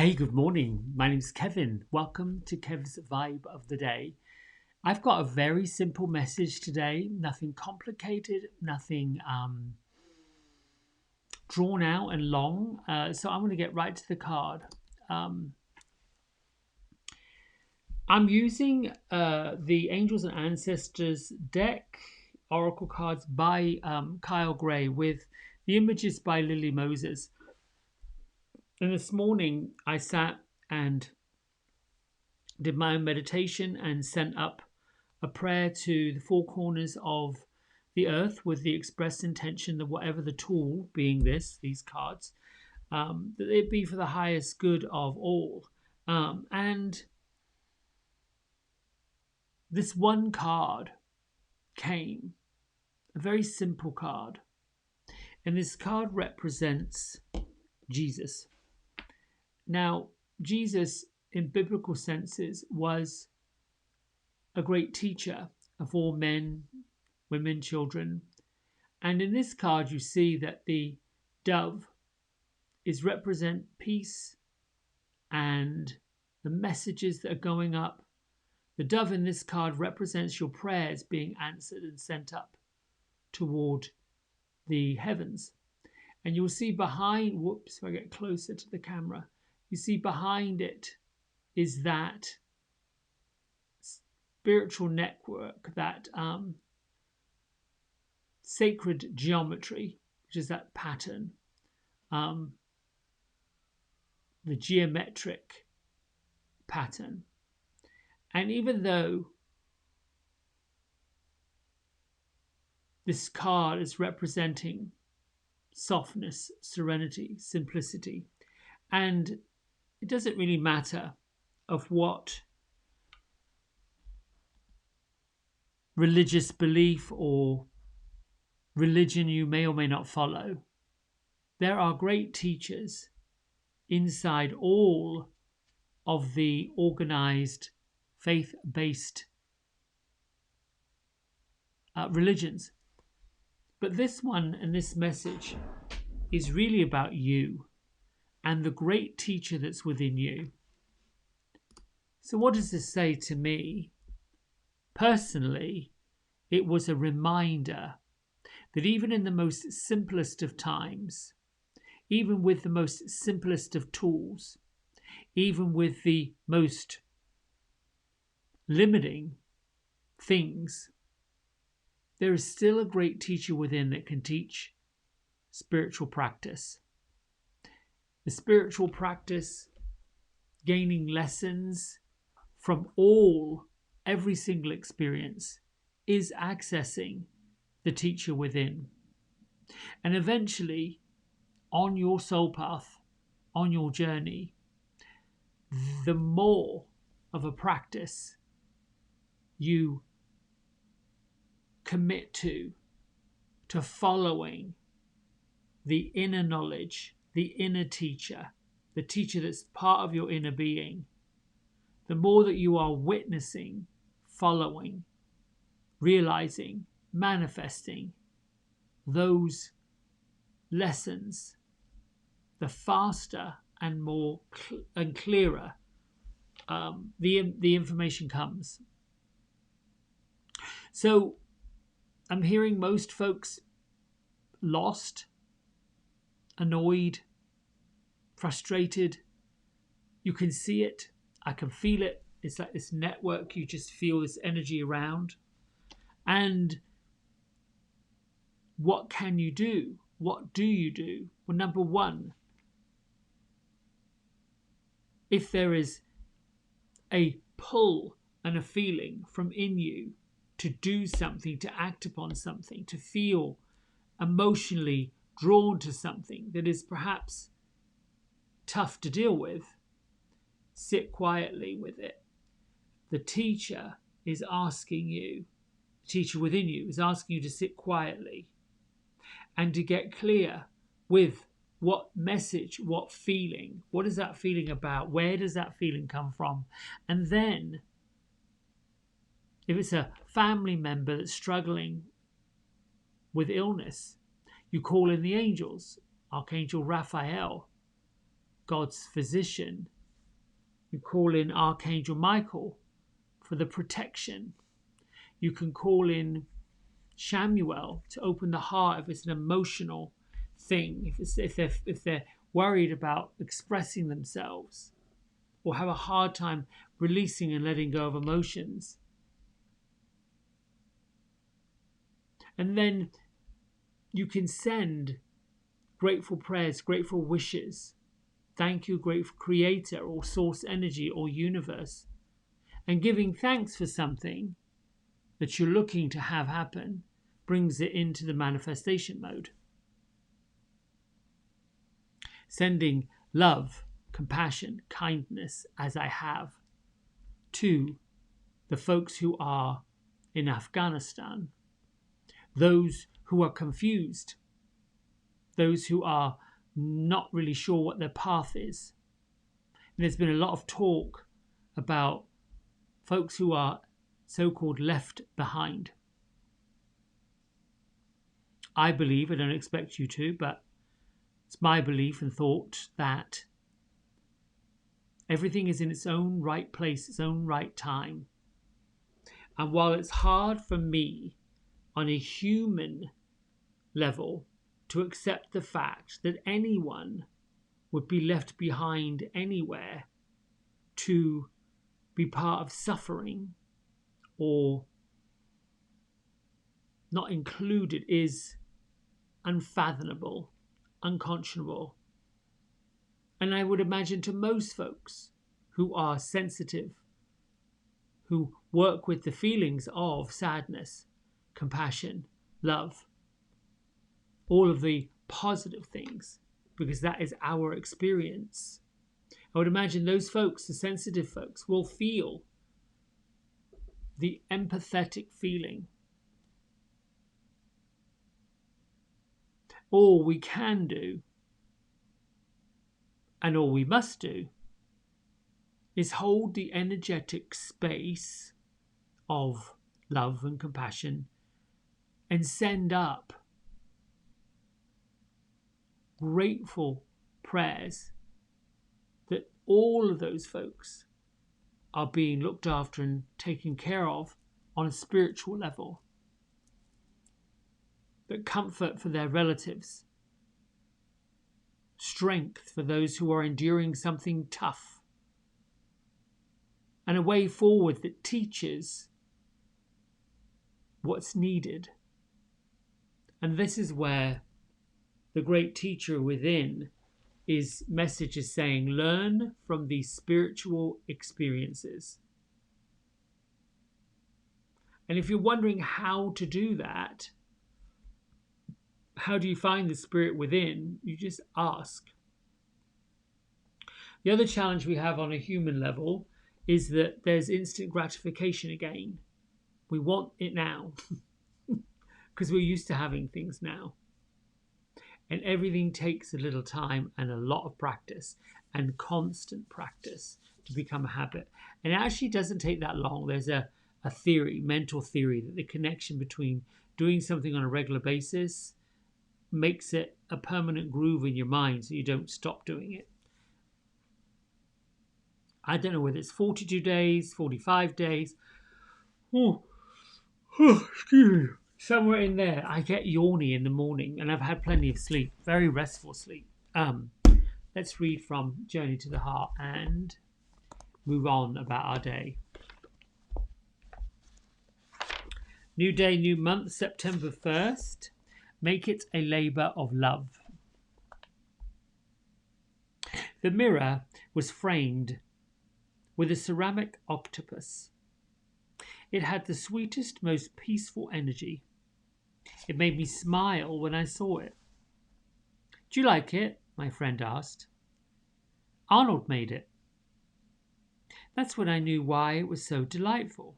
Hey, good morning. My name's Kevin. Welcome to Kev's Vibe of the Day. I've got a very simple message today, nothing complicated, nothing drawn out and long. So I'm going to get right to the card. Um, I'm using the Angels and Ancestors deck, Oracle cards by Kyle Gray, with the images by Lily Moses. And this morning I sat and did my own meditation and sent up a prayer to the four corners of the earth with the express intention that whatever the tool, being these cards, that it be for the highest good of all. And this one card came, a very simple card. And this card represents Jesus. Now, Jesus, in biblical senses, was a great teacher of all men, women, children. And in this card, you see that the dove is represent peace and the messages that are going up. The dove in this card represents your prayers being answered and sent up toward the heavens. And you'll see behind, if I get closer to the camera, you see behind it is that spiritual network, that sacred geometry, which is that pattern, the geometric pattern. And even though this card is representing softness, serenity, simplicity, and it doesn't really matter of what religious belief or religion you may or may not follow, there are great teachers inside all of the organized faith-based religions. But this one and this message is really about you and the great teacher that's within you. So what does this say to me? Personally, it was a reminder that even in the most simplest of times, even with the most simplest of tools, even with the most limiting things, there is still a great teacher within that can teach spiritual practice. The spiritual practice, gaining lessons from every single experience, is accessing the teacher within. And eventually, on your soul path, on your journey, the more of a practice you commit to following the inner knowledge, the inner teacher, the teacher that's part of your inner being, the more that you are witnessing, following, realizing, manifesting those lessons, the faster and more and clearer the information comes. So I'm hearing most folks lost, annoyed, frustrated. You can see it. I can feel it. It's like this network. You just feel this energy around. And what can you do? What do you do? Well, number one, if there is a pull and a feeling from in you to do something, to act upon something, to feel emotionally drawn to something that is perhaps tough to deal with, sit quietly with it. The teacher is asking you, the teacher within you is asking you to sit quietly and to get clear with what message, what feeling, what is that feeling about? Where does that feeling come from? And then, if it's a family member that's struggling with illness, you call in the angels, Archangel Raphael, God's physician. You call in Archangel Michael for the protection. You can call in Shamuel to open the heart if it's an emotional thing, if they're worried about expressing themselves or have a hard time releasing and letting go of emotions. And then you can send grateful prayers, grateful wishes. Thank you, grateful creator or source energy or universe. And giving thanks for something that you're looking to have happen brings it into the manifestation mode. Sending love, compassion, kindness as I have to the folks who are in Afghanistan, those who are confused, those who are not really sure what their path is. And there's been a lot of talk about folks who are so-called left behind. I believe, I don't expect you to, but it's my belief and thought that everything is in its own right place, its own right time. And while it's hard for me on a human level to accept the fact that anyone would be left behind anywhere to be part of suffering or not included is unfathomable, unconscionable. And I would imagine to most folks who are sensitive, who work with the feelings of sadness, compassion, love, all of the positive things, because that is our experience. I would imagine those folks, the sensitive folks, will feel the empathetic feeling. All we can do, and all we must do, is hold the energetic space of love and compassion and send up grateful prayers that all of those folks are being looked after and taken care of on a spiritual level, that comfort for their relatives, strength for those who are enduring something tough, and a way forward that teaches what's needed. And this is where the great teacher within is message is saying, learn from these spiritual experiences. And if you're wondering how to do that, how do you find the spirit within? You just ask. The other challenge we have on a human level is that there's instant gratification again. We want it now because we're used to having things now. And everything takes a little time and a lot of practice and constant practice to become a habit. And it actually doesn't take that long. There's a theory, mental theory, that the connection between doing something on a regular basis makes it a permanent groove in your mind so you don't stop doing it. I don't know whether it's 42 days, 45 days. Excuse me. Somewhere in there, I get yawny in the morning and I've had plenty of sleep, very restful sleep. Let's read from Journey to the Heart and move on about our day. New day, new month, September 1st. Make it a labour of love. The mirror was framed with a ceramic octopus. It had the sweetest, most peaceful energy. It made me smile when I saw it. Do you like it? My friend asked. Arnold made it. That's when I knew why it was so delightful.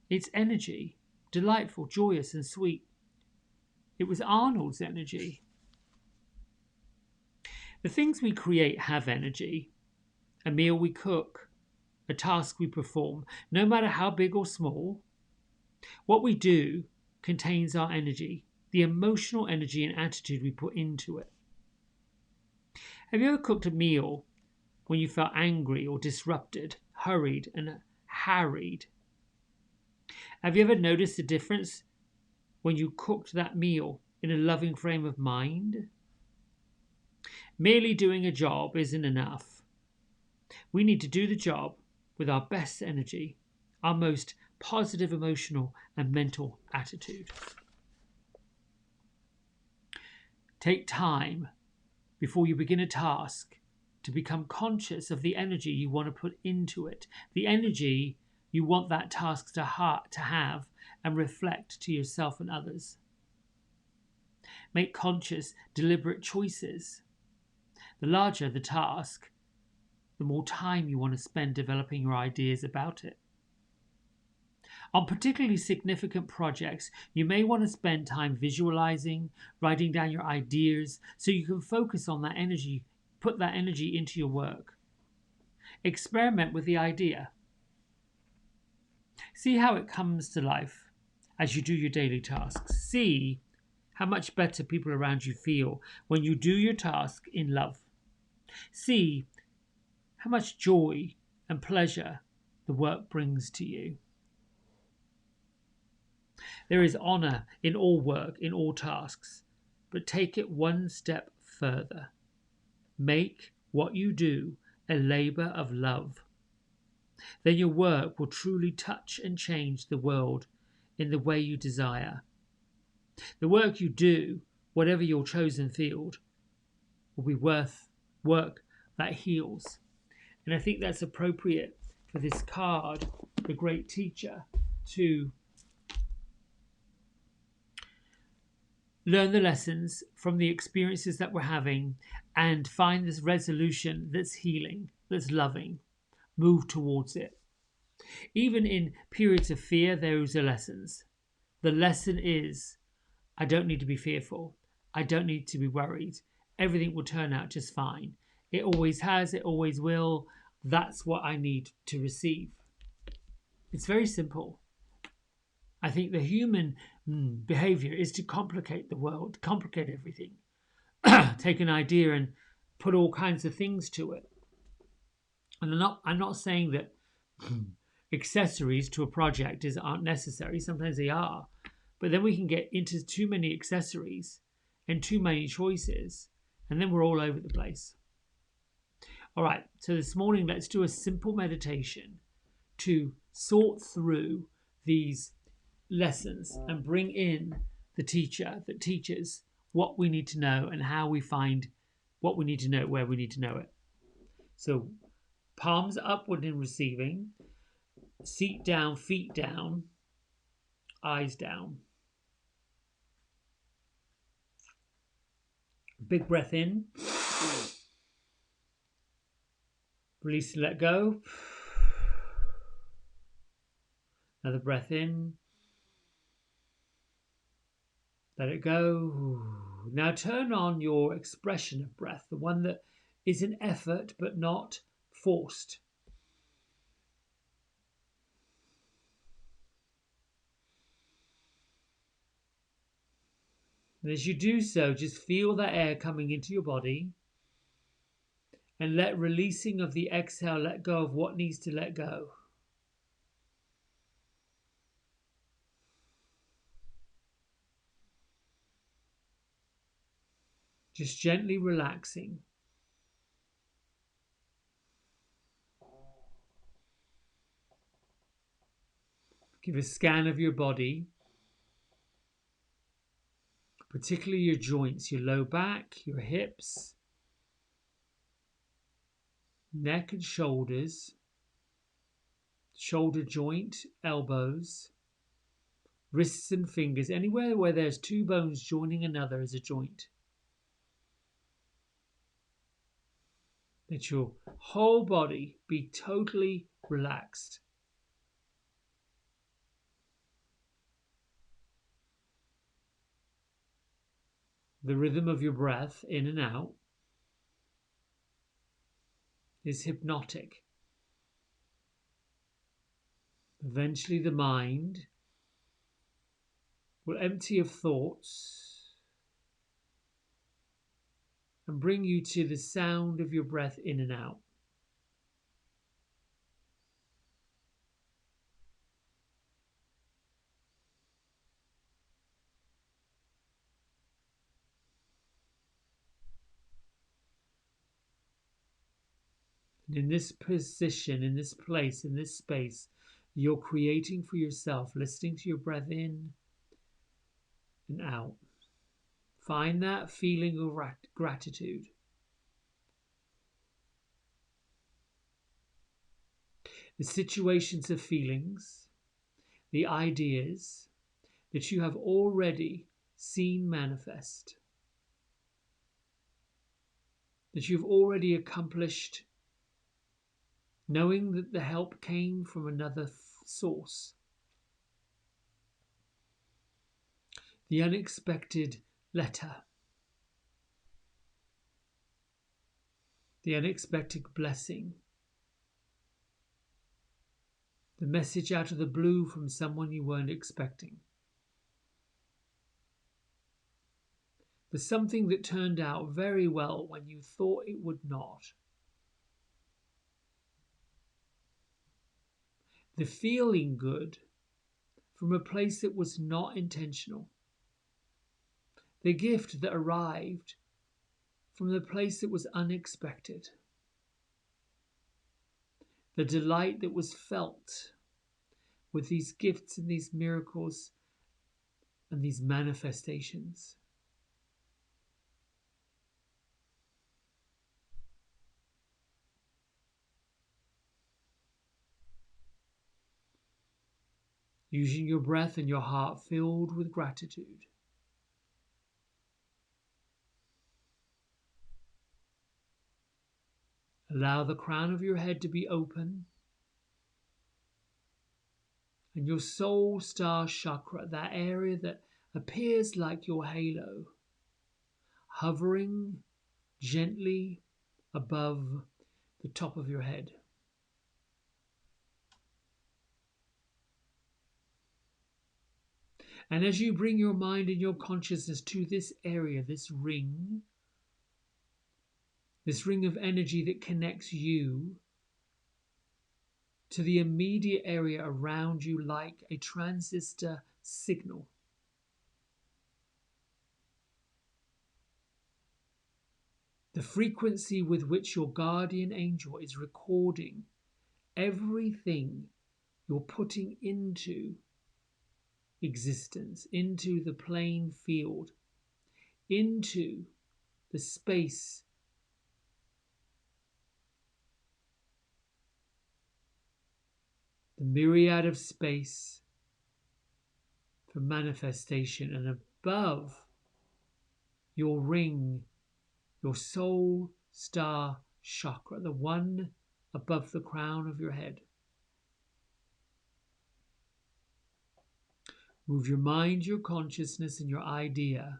Its energy, delightful, joyous and sweet. It was Arnold's energy. The things we create have energy. A meal we cook, a task we perform, no matter how big or small. What we do contains our energy, the emotional energy and attitude we put into it. Have you ever cooked a meal when you felt angry or disrupted, hurried and harried? Have you ever noticed the difference when you cooked that meal in a loving frame of mind? Merely doing a job isn't enough. We need to do the job with our best energy, our most positive emotional and mental attitude. Take time before you begin a task to become conscious of the energy you want to put into it, the energy you want that task to have and reflect to yourself and others. Make conscious, deliberate choices. The larger the task, the more time you want to spend developing your ideas about it. On particularly significant projects, you may want to spend time visualizing, writing down your ideas so you can focus on that energy, put that energy into your work. Experiment with the idea. See how it comes to life as you do your daily tasks. See how much better people around you feel when you do your task in love. See how much joy and pleasure the work brings to you. There is honour in all work, in all tasks, but take it one step further. Make what you do a labour of love. Then your work will truly touch and change the world in the way you desire. The work you do, whatever your chosen field, will be worth work that heals. And I think that's appropriate for this card, the great teacher, to learn the lessons from the experiences that we're having and find this resolution that's healing, that's loving. Move towards it. Even in periods of fear, those are lessons. The lesson is I don't need to be fearful. I don't need to be worried. Everything will turn out just fine. It always has, it always will. That's what I need to receive. It's very simple. I think the human behavior is to complicate the world, complicate everything. Take an idea and put all kinds of things to it. And I'm not saying that accessories to a project aren't necessary. Sometimes they are. But then we can get into too many accessories and too many choices, and then we're all over the place. All right, so this morning, let's do a simple meditation to sort through these lessons and bring in the teacher that teaches what we need to know and how we find what we need to know, where we need to know it. So palms upward in receiving, seat down, feet down, eyes down. Big breath in. Release and let go. Another breath in. Let it go. Now turn on your expression of breath, the one that is an effort but not forced. And as you do so, just feel that air coming into your body and let releasing of the exhale let go of what needs to let go. Just gently relaxing. Give a scan of your body, particularly your joints, your low back, your hips, neck and shoulders, shoulder joint, elbows, wrists and fingers. Anywhere where there's two bones joining another is a joint. Let your whole body be totally relaxed. The rhythm of your breath in and out is hypnotic. Eventually the mind will empty of thoughts and bring you to the sound of your breath in and out. And in this position, in this place, in this space, you're creating for yourself, listening to your breath in and out. Find that feeling of gratitude. The situations of feelings, the ideas that you have already seen manifest, that you've already accomplished, knowing that the help came from another source. The unexpected letter, the unexpected blessing, the message out of the blue from someone you weren't expecting. The something that turned out very well when you thought it would not. The feeling good from a place that was not intentional. The gift that arrived from the place that was unexpected. The delight that was felt with these gifts and these miracles and these manifestations. Using your breath and your heart filled with gratitude. Allow the crown of your head to be open and your soul star chakra, that area that appears like your halo, hovering gently above the top of your head. And as you bring your mind and your consciousness to this area, this ring of energy that connects you to the immediate area around you like a transistor signal. The frequency with which your guardian angel is recording everything you're putting into existence, into the playing field, into the space the myriad of space for manifestation, and above your ring, your soul star chakra, the one above the crown of your head. Move your mind, your consciousness, and your idea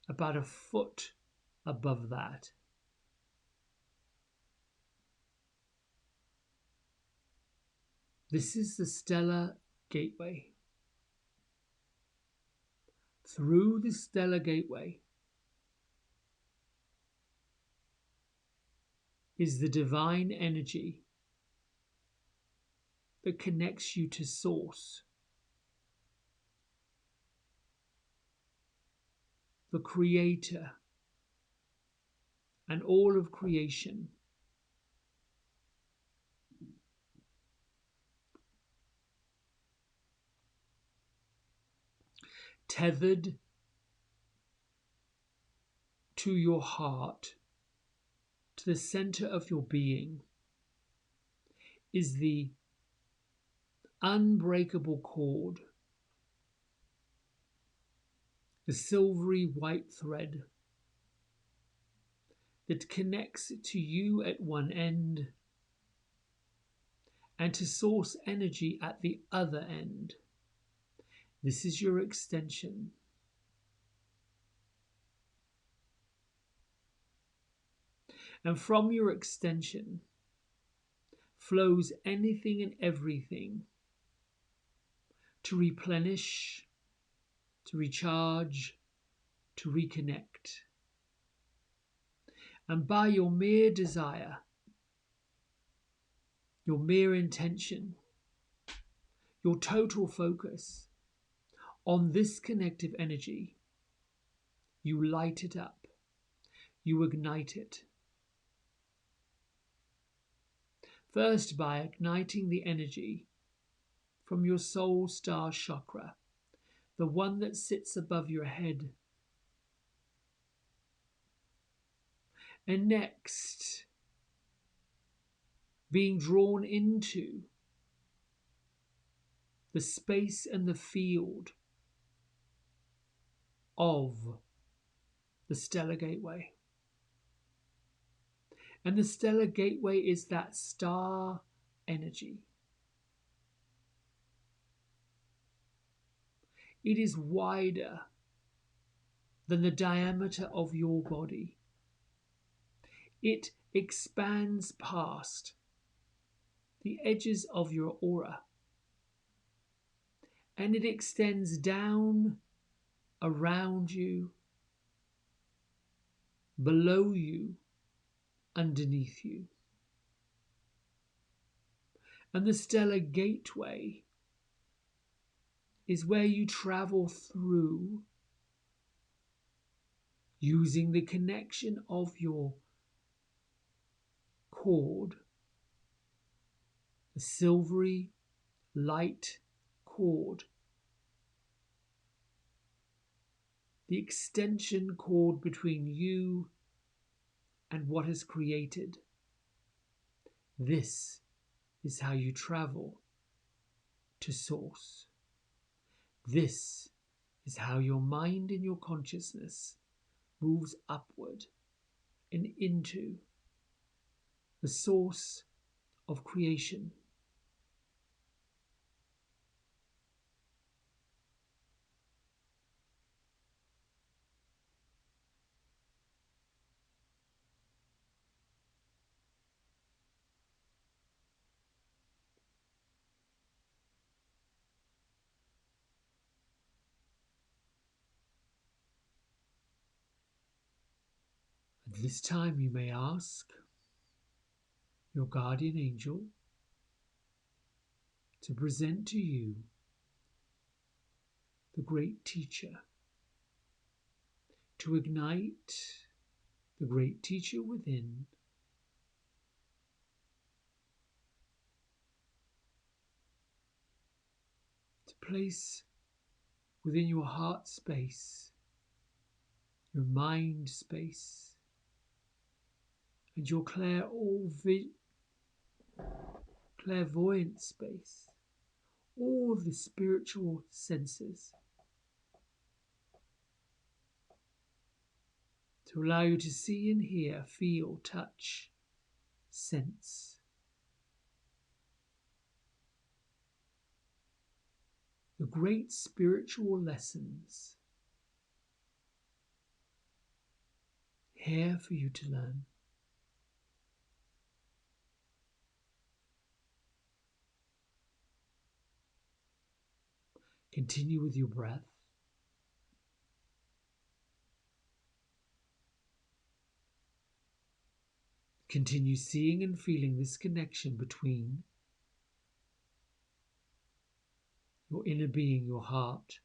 about a foot above that. This is the Stella Gateway. Through the Stella Gateway is the divine energy that connects you to Source, the Creator, and all of creation. Tethered to your heart, to the center of your being, is the unbreakable cord, the silvery white thread that connects to you at one end and to source energy at the other end. This is your extension. And from your extension flows anything and everything to replenish, to recharge, to reconnect. And by your mere desire, your mere intention, your total focus on this connective energy, you light it up, you ignite it. First, by igniting the energy from your soul star chakra, the one that sits above your head. And next, being drawn into the space and the field of the Stella Gateway. And the Stella Gateway is that star energy. It is wider than the diameter of your body. It expands past the edges of your aura, and it extends down around you, below you, underneath you. And the Stella Gateway is where you travel through using the connection of your cord, the silvery light cord, the extension cord between you and what is created. This is how you travel to source. This is how your mind and your consciousness moves upward and into the source of creation. At this time you may ask your guardian angel to present to you the great teacher, to ignite the great teacher within, to place within your heart space, your mind space, and your clairvoyant space, all the spiritual senses, to allow you to see and hear, feel, touch, sense. The great spiritual lessons here for you to learn. Continue with your breath. Continue seeing and feeling this connection between your inner being, your heart,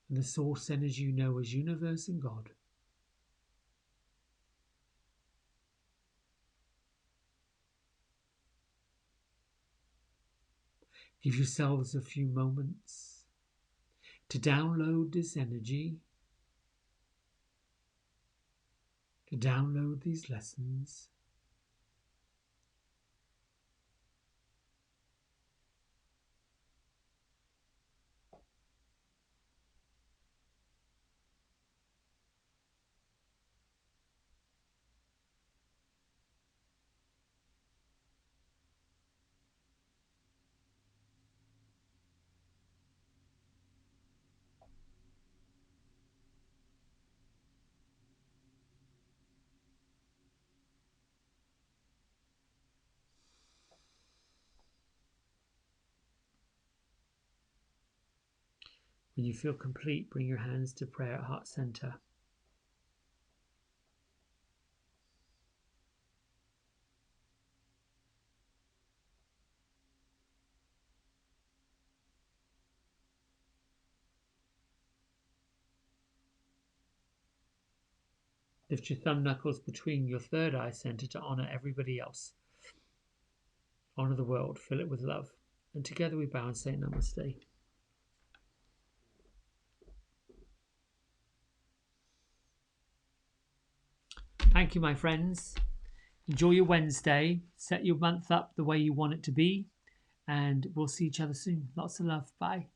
and the source energy you know as universe and God. Give yourselves a few moments to download this energy, to download these lessons. When you feel complete, bring your hands to prayer at heart center. Lift your thumb knuckles between your third eye center to honor everybody else. Honor the world, fill it with love. And together we bow and say namaste. Thank you, my friends. Enjoy your Wednesday. Set your month up the way you want it to be. And we'll see each other soon. Lots of love. Bye.